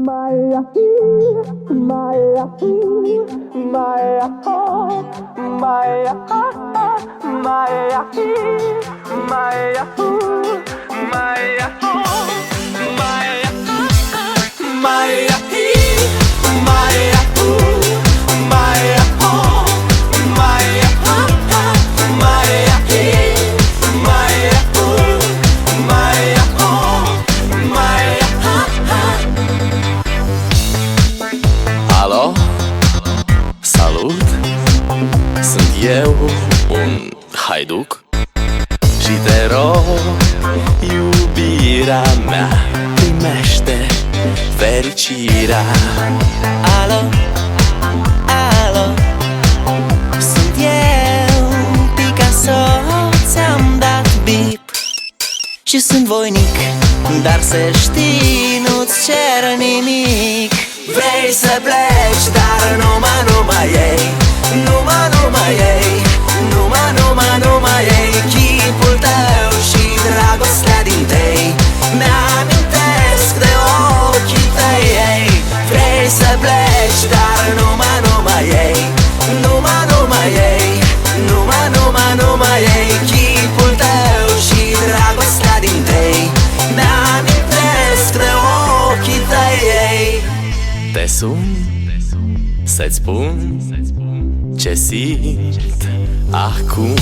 Maya, Maya, Maya, Maya, Maya, Maya, Maya, Alo? Salut! Sunt eu, un haiduc și te rog, iubirea mea, primește fericirea. Alo, alo, sunt eu, Picasso, ți-am dat bip și sunt voinic, dar să știi, nu-ți cer nimic. Vrei să pleci, dar numai ei, numai ei, numai ei, chipul tău și dragostea din tei mi-amintesc de ochii tăi, ei. Vrei să pleci, dar numai ei, numai ei, numai ei, chipul tău și dragostea din tei mi-amintesc de ochii tăi, ei. Te sun să-ți spun ce simt acum.